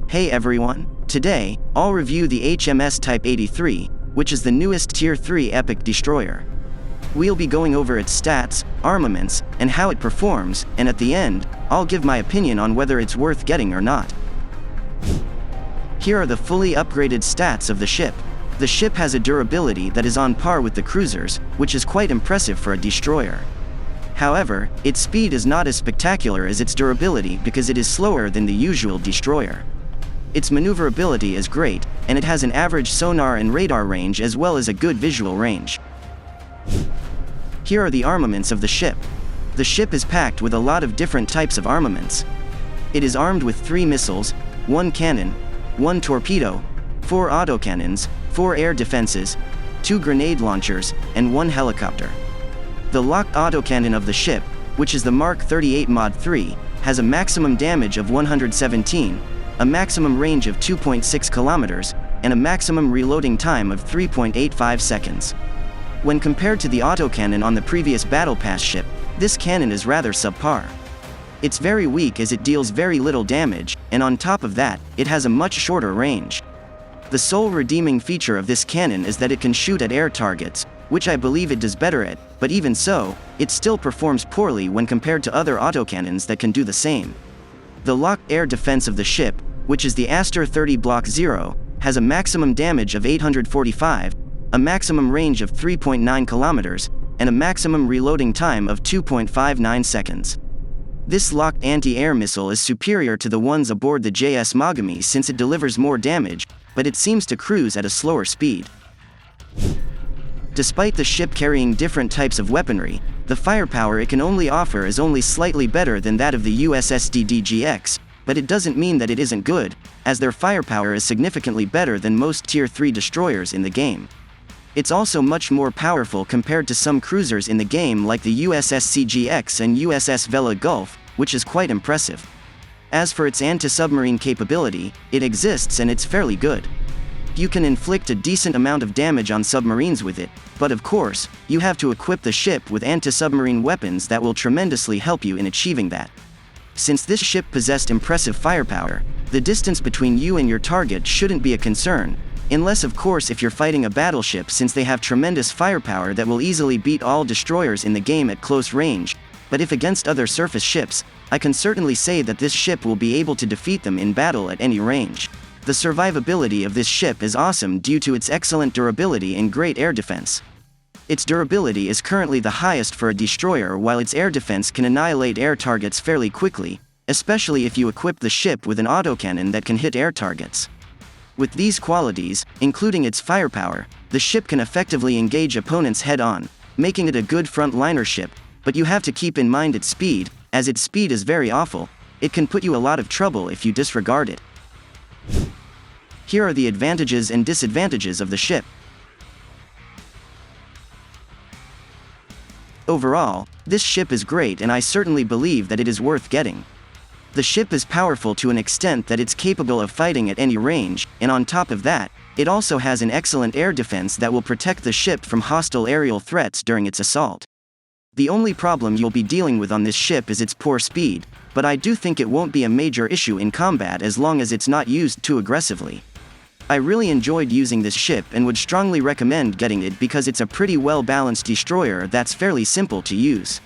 Hey everyone! Today, I'll review the HMS Type 83, which is the newest Tier 3 epic destroyer. We'll be going over its stats, armaments, and how it performs, and at the end, I'll give my opinion on whether it's worth getting or not. Here are the fully upgraded stats of the ship. The ship has a durability that is on par with the cruisers, which is quite impressive for a destroyer. However, its speed is not as spectacular as its durability because it is slower than the usual destroyer. Its maneuverability is great, and it has an average sonar and radar range as well as a good visual range. Here are the armaments of the ship. The ship is packed with a lot of different types of armaments. It is armed with 3 missiles, 1 cannon, 1 torpedo, 4 autocannons, 4 air defenses, 2 grenade launchers, and 1 helicopter. The locked autocannon of the ship, which is the Mark 38 Mod 3, has a maximum damage of 117, a maximum range of 2.6 kilometers, and a maximum reloading time of 3.85 seconds. When compared to the autocannon on the previous Battle Pass ship, this cannon is rather subpar. It's very weak as it deals very little damage, and on top of that, it has a much shorter range. The sole redeeming feature of this cannon is that it can shoot at air targets, which I believe it does better at, but even so, it still performs poorly when compared to other autocannons that can do the same. The locked air defense of the ship, which is the Aster 30 Block 0, has a maximum damage of 845, a maximum range of 3.9 kilometers, and a maximum reloading time of 2.59 seconds. This locked anti-air missile is superior to the ones aboard the JS Mogami since it delivers more damage, but it seems to cruise at a slower speed. Despite the ship carrying different types of weaponry, the firepower it can only offer is only slightly better than that of the USS DDGX, but it doesn't mean that it isn't good, as their firepower is significantly better than most Tier 3 destroyers in the game. It's also much more powerful compared to some cruisers in the game like the USS CGX and USS Vela Gulf, which is quite impressive. As for its anti-submarine capability, it exists and it's fairly good. You can inflict a decent amount of damage on submarines with it, but of course, you have to equip the ship with anti-submarine weapons that will tremendously help you in achieving that. Since this ship possessed impressive firepower, the distance between you and your target shouldn't be a concern, unless of course if you're fighting a battleship since they have tremendous firepower that will easily beat all destroyers in the game at close range, but if against other surface ships, I can certainly say that this ship will be able to defeat them in battle at any range. The survivability of this ship is awesome due to its excellent durability and great air defense. Its durability is currently the highest for a destroyer while its air defense can annihilate air targets fairly quickly, especially if you equip the ship with an autocannon that can hit air targets. With these qualities, including its firepower, the ship can effectively engage opponents head-on, making it a good frontliner ship, but you have to keep in mind its speed, as its speed is very awful. It can put you a lot of trouble if you disregard it. Here are the advantages and disadvantages of the ship. Overall, this ship is great and I certainly believe that it is worth getting. The ship is powerful to an extent that it's capable of fighting at any range, and on top of that, it also has an excellent air defense that will protect the ship from hostile aerial threats during its assault. The only problem you'll be dealing with on this ship is its poor speed, but I do think it won't be a major issue in combat as long as it's not used too aggressively. I really enjoyed using this ship and would strongly recommend getting it because it's a pretty well-balanced destroyer that's fairly simple to use.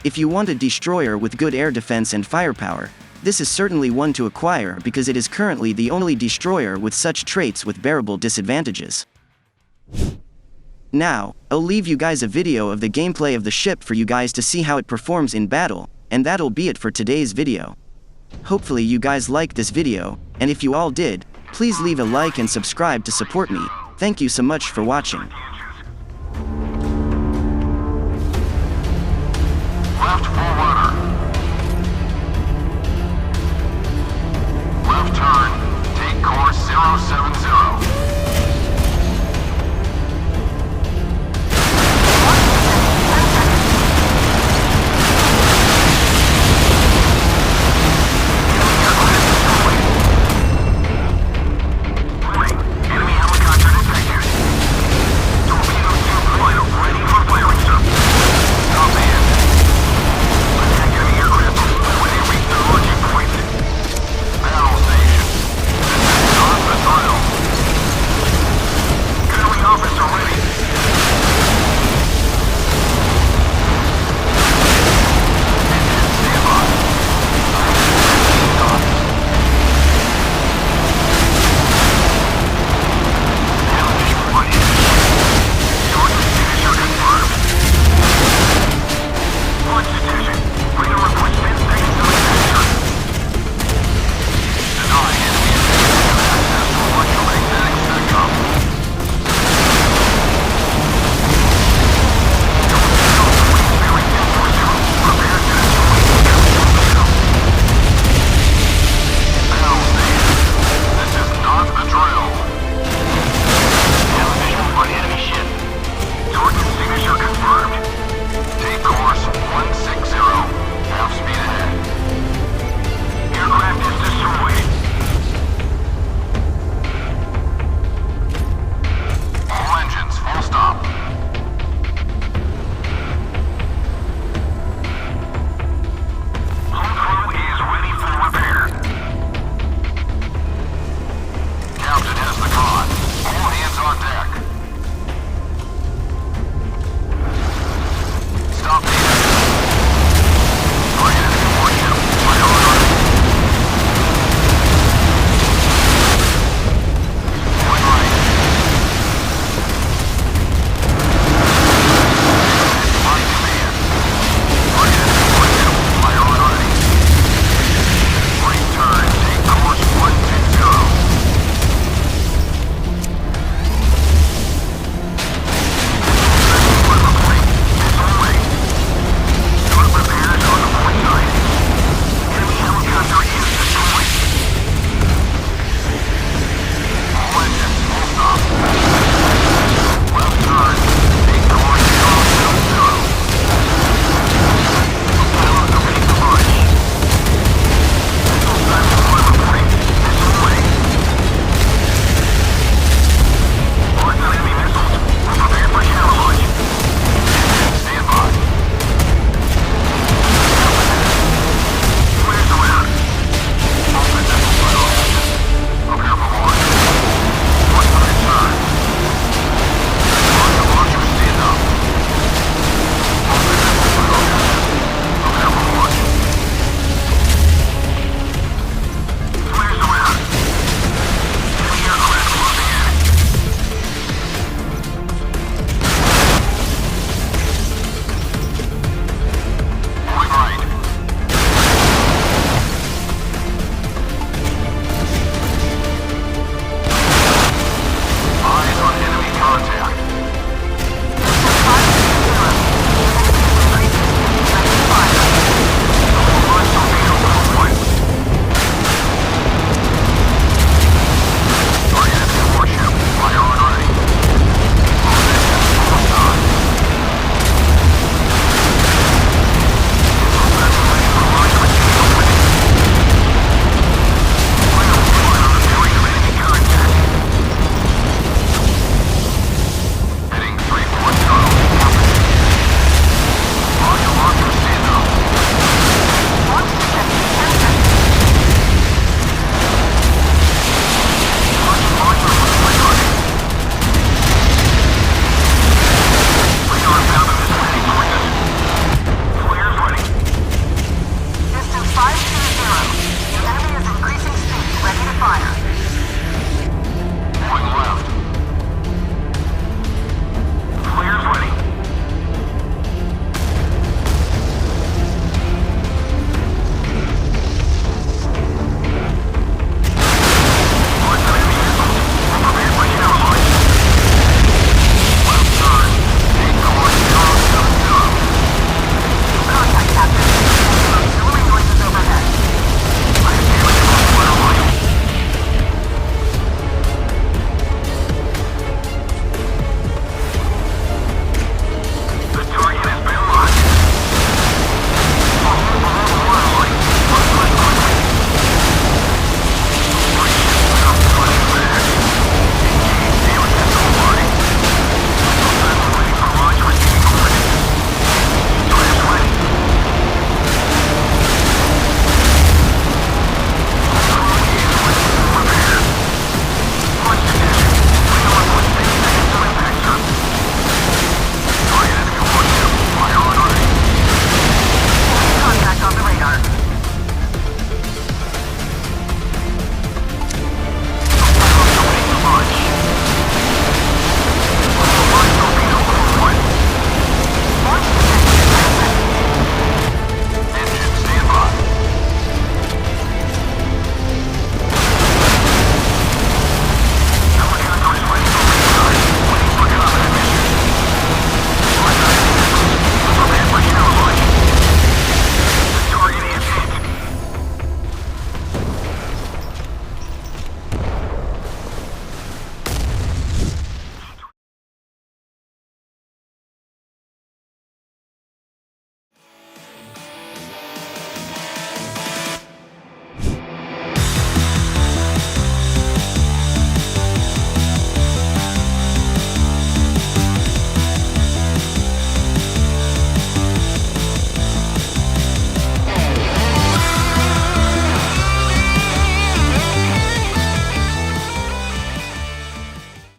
If you want a destroyer with good air defense and firepower, this is certainly one to acquire because it is currently the only destroyer with such traits with bearable disadvantages. Now, I'll leave you guys a video of the gameplay of the ship for you guys to see how it performs in battle, and that'll be it for today's video. Hopefully you guys liked this video, and if you all did, please leave a like and subscribe to support me. Thank you so much for watching. Left full rudder. Left turn. Take course 070. Enemy helicopter detected. Fisher